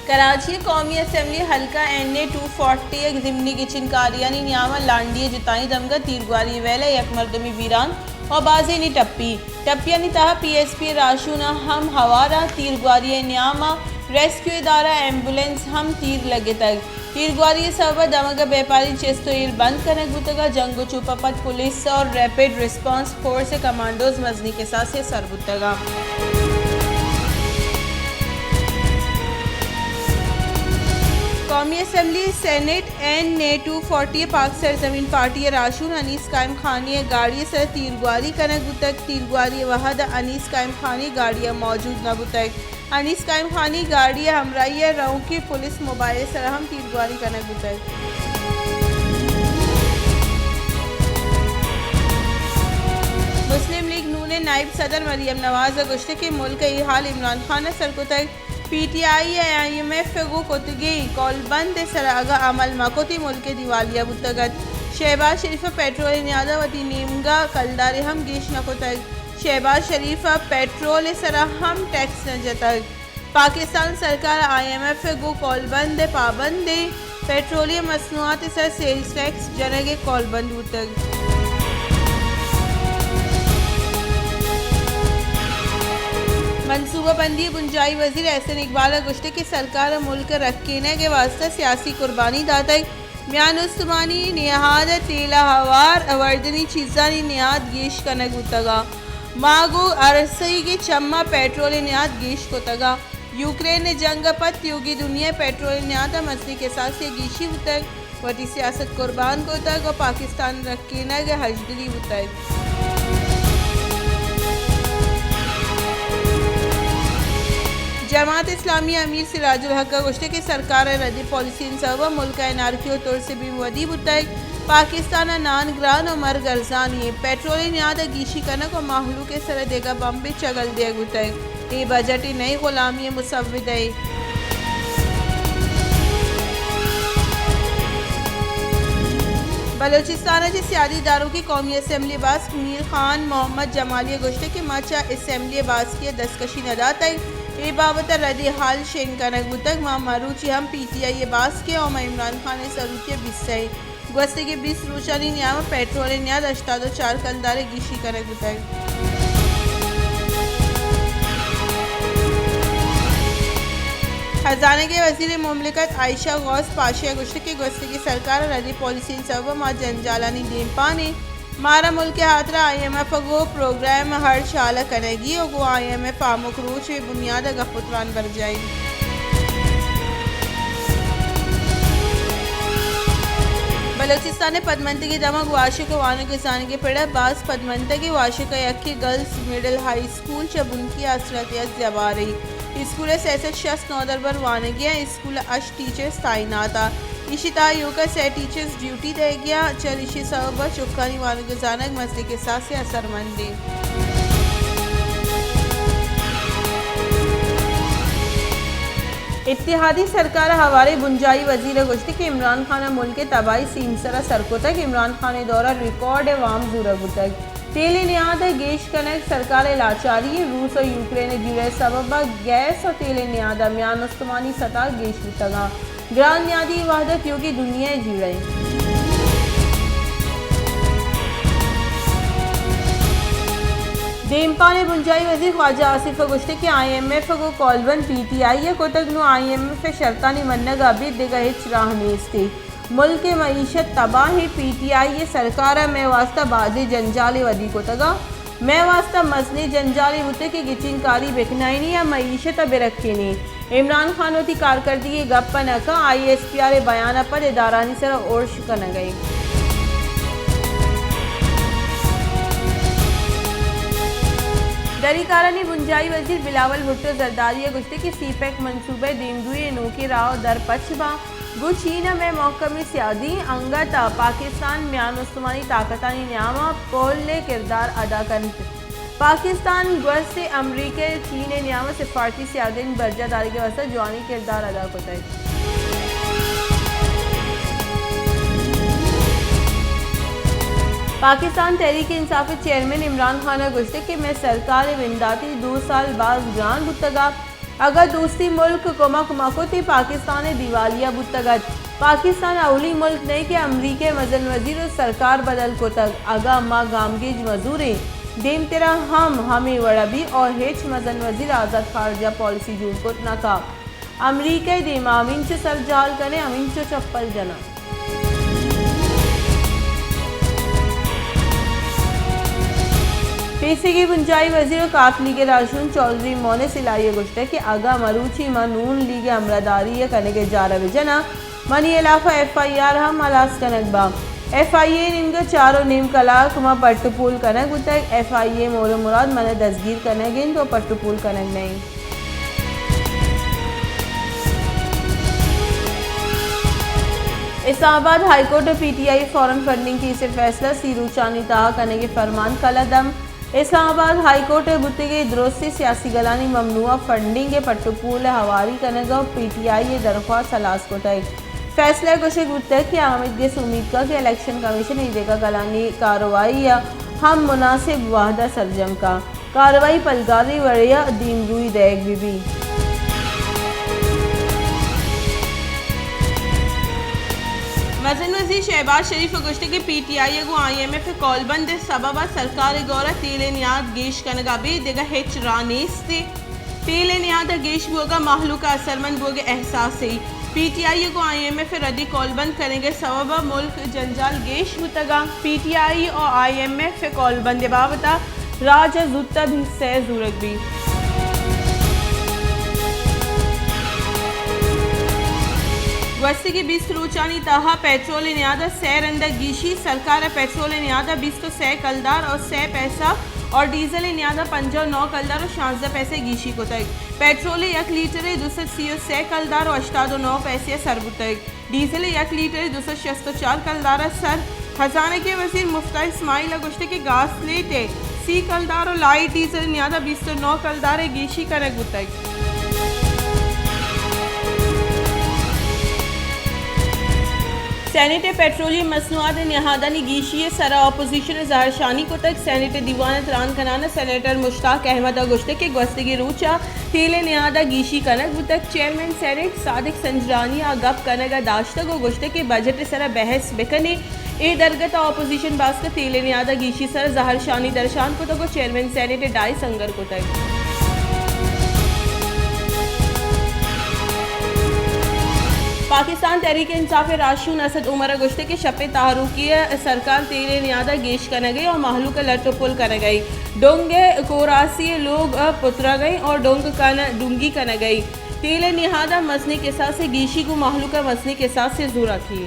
कराची कौमी असम्बली हल्का NA 240 ज़िमनी kitchen कारियानी Nyama लांडिये जिताई दमगा तीरगवारी वेला एक मरदमी वीरान और बाजेनी टप्पियानी तहा PSP राशूना हम हवारा तीरगवारी न्यामा रेस्क्यू इदारा एम्बुलेंस हम तीर लगे तक तीरगवारी सबब दमगा व्यापारी चेस्तोइल बंद करने गुतगा जंगो चुपापत पुलिस और रैपिड रिस्पांस फोर्स कमांडोज मजनी के साथ से सरबुतगा कौमी असम्बली सेनेट NA 240 पाक सरजमीन पार्टी राशून अनीस कायम खानी गाड़ी सर तीरगवारी कनक बुतक तीरगवारी वहद अनीस कायम खानी गाड़ियाँ मौजूद न बुतक अनीस कायम खानी गाड़ियाँ हमराइया रऊ की पुलिस मोबाइल सरहम तीरगवारी कनक बुतक मुस्लिम लीग नून नायब सदर मरियम नवाज गुश्ते के मुल्क हाल इमरान खान सरकुतक PTI IMF गो कोतगी कौलबंद सरागा अमल मकोती मुल्क दिवालिया बुतगत शहबाज शरीफ पेट्रोल न्यादा वती नीमगा कलदार हम गेश नकोतक शहबाज शरीफ पेट्रोल सरा हम टैक्स न जतक पाकिस्तान सरकार IMF गो कौलबंद पाबंद पेट्रोलियम मसनूआत सर सेल्स टैक्स जनगे कौलबंद बुतक मनसूबाबंदी बुंजाई वजीर एहसन इकबाल गुश्ते की सरकार मुल्क रखने के वास्ते सियासी कुर्बानी दाता म्यान उस्मानी निहाद तेला हवार अवर्दनी चीज़ानी निहाद गेश कनक उतगा मागो अरसई के चम्मा पेट्रोल निहाद गेश को तगा यूक्रेन ने जंग पत योगी दुनिया पेट्रोल निहाद मसली के साथ से गीशी उतक वटी सियासत कुर्बान को तक और पाकिस्तान रखने के हजदली उतक जमात इस्लामी अमीर सिराजुल हक गुश्ते की सरकार रद्दी पॉलिसी सब मुल्क नारकी तौर से भी वदी बुतक पाकिस्तान नान ग्रान और मर गर्जानी पेट्रोल न्याद गीशी कनक और माहलू के सर देगा बम भी चगल दे गुतक ये बजट नई गुलामी मुसविद बलोचिस्तान के सियादी दारों की कौमी असम्बली बास मीर खान मोहम्मद जमाली गुश्ते की माचा असम्बली बास की दस्तकशी नदा तक ये बाबत रद्दी हाल शेन कनक बुतक माँ मरूची हम PTI बास के और इमरान खान सरूके बिस्से गुस्ते के 20 रोशानी न्याम पेट्रोल न्याद अश्तादो 4 कलदारे गीशी कनक बुतक खजाने के वजीर मुमलिकत आयशा गौस पाशिया गुश्ते की गुस्ते की सरकार रद्दी पॉलिसी सब माँ जंजालानी देम पाने मारा मुल्क हाथरा IMF गो प्रोग्राम हर शाला कनेगी और गो IMF आमुक रूच बुनियाद गफुतरान बर जाए बलोचिस्तान पदमंती की दमक वार्षिक वान किसान के पेड़ बास पदमंती की वार्षिक यक्की गर्ल्स मिडिल हाई स्कूल चबुनकी असरतियत जबा रही स्कूल सैसठ शख्स नौदर बर वानगिया स्कूल अश टीचर्स तैनाता इशिता योगा से टीचर्स ड्यूटी दे गया चल इसी सबब चुपकानी वानगजानक मसले के साथ से असरमंदी इत्तेहादी सरकार हवाले बुंजाई वजीर गुश्ती के इमरान खान मुल्क तबाही सीमसरा सरको तक इमरान खान दौरा रिकॉर्ड वाम जुरगु तक तेल न्याद गेश कनक सरकार लाचारी रूस और यूक्रेन जुड़े सबब गैस और तेल न्याद म्यान उस्मानी सतह गेश तगा ग्रान न्यादी वहदत योगी दुनिया जुड़े देमपा ने बुंजाई वजीर ख्वाजा आसिफ गुश्ते के IMF को कॉलबन PTI को तक IMF शर्तानी मन्नगा भी दिगा हिच राह नेस्ते मुल्क के मईशत तबाही PTI सरकार में वास्ता बाजी जंजाली वदी को तगा मैं वास्ता मसनी जंजाली बुते की गिचिंग बेकनाइनी या मईशत बेरखनी इमरान खान होती कारकर्दगी गप्पा नका ISPR बयान पर इदारानी सर ओर्श का न गई दरीकारानी बुंजाई वजीर बिलावल भुट्टो जरदारी गुश्ते की CPEC मनसूबे दीमदुई नूकी राव दर पछबा गु चीन में मौकमी सियादी अंगता पाकिस्तान म्यान उस्मानी ताकतानी न्यामा पोल ने किरदार अदा कर पाकिस्तान गज से अमरीके चीन न्यामा सिफारती सियादीन बर्जादारी के वस्ता जवानी किरदार अदा होता है पाकिस्तान तहरीक इंसाफ चेयरमैन इमरान खान गुश्ते कि मैं सरकार विंदाती 2 साल बाद जान गुतगा अगर दूसरी मुल्क कमक मकुति पाकिस्तान दिवालिया बुतगत पाकिस्तान अवली मुल्क नहीं के अमरीके मजन वजीर और सरकार बदल को तक अगा अम्मा गामगेज मजूरे देम तेरा हम हमें वड़बी और हेच मजन वजीर आज़ाद खारजा पॉलिसी जून को नाकाम अमरीका देम अमीन से सर जाल करे अमीन से चप्पल जना पीसी की पंचायत वजीर काफ लीग राशून चौधरी मोने सिलाई गुश्ते के आगा मरूची मनून लीग अमरादारी कने के जारा विजना मनी इलाफा FIR हम अलास कनकबा FIA निम्ग चारों नीम कलाक मा पट्टुपूल कनक उतक FIA मोर मुराद मने दसगीर कनगिन तो पट्टुपूल कनक नहीं Islamabad high court PTI foreign funding की इसे फैसला सीरूचानी ताहा करने के फरमान कलदम इस्लामाबाद हाईकोर्ट बुत्ते दुरुस्ती सियासी गलानी ममनुआ फंडिंग के पट्टुपूल हवारी कनेगा PTI ये दरख्वास्त सलास को तय फैसला कुशक बुत्ते की आमिद के उम्मीद का कि इलेक्शन कमीशन ईदेगा गलानी कार्रवाई या हम मुनासिब वाहदा सरजम का कार्रवाई पलगारी वड़िया दीम रुई देग बीबी वज़न वज़ीर शहबाज शरीफ गुश्ते के PTI को IMF कॉलबंद सबब सरकार गौरा तेल नियाद गेश कनगा बे देगा हेच रानेस थे तेल नियाद गेश बोगा महलू का असरमंद बोगे एहसास से PTI को IMF रद्दी कॉलबंद करेंगे सबब मुल्क जंजाल गेश मुतगा PTI और IMF कॉलबंद बाबता राज जुत्ता भी से जूरक भी वस्ती की 20 रूचानी तहा पेट्रोल नियादा सै रंदा गीशी सरकार पेट्रोल नियादा 20 तो सै कलदार और सै पैसा और डीजल नियादा 59 कलदार और 66 पैसे गीशी को तक पेट्रोल 1 लीटर 230 सै कलदार और 89 पैसे सरबुतक डीजल 1 लीटर 264 कलदार सर खजाने के वजीर मुफ्ता इस्माइल गुश्ते के गास लेते सी कलदार और लाइट डीजल नियादा 29 कलदार गीशी करक बुतक सेनेट पेट्रोलियम मसनूआत नहादानी गीशी सरा अपोजिशन ज़ाहरशानी को तक सेनेट दीवान रान खनाना सेनेटर मुश्ताक अहमद गुश्ते के गस्तगी रूचा तेले नहादा गीशी कनक बुतक चेयरमैन सेनेट सादिक संजरानी गप कनगा दाश्ता को गुश्ते के बजट सरा बहस बेकने ए दरगत अपोजिशन बास का तेले नहादा गीशी सर ज़ाहरशानी दरशान को तक चेयरमैन सेनेट डाई संगर को तक पाकिस्तान तहरीक इंसाफ राशून असद उमर गुश्ते के शपे तारुकी सरकार तेरे नियादा गेश कर गई और महलू का लटपुल कर गई डोंगे कोरासी लोग पुतरा गई और डूंगी कर गई तेले निहादा मसने के साथ से गीशी को महलू का मसने के साथ से जूरा थी।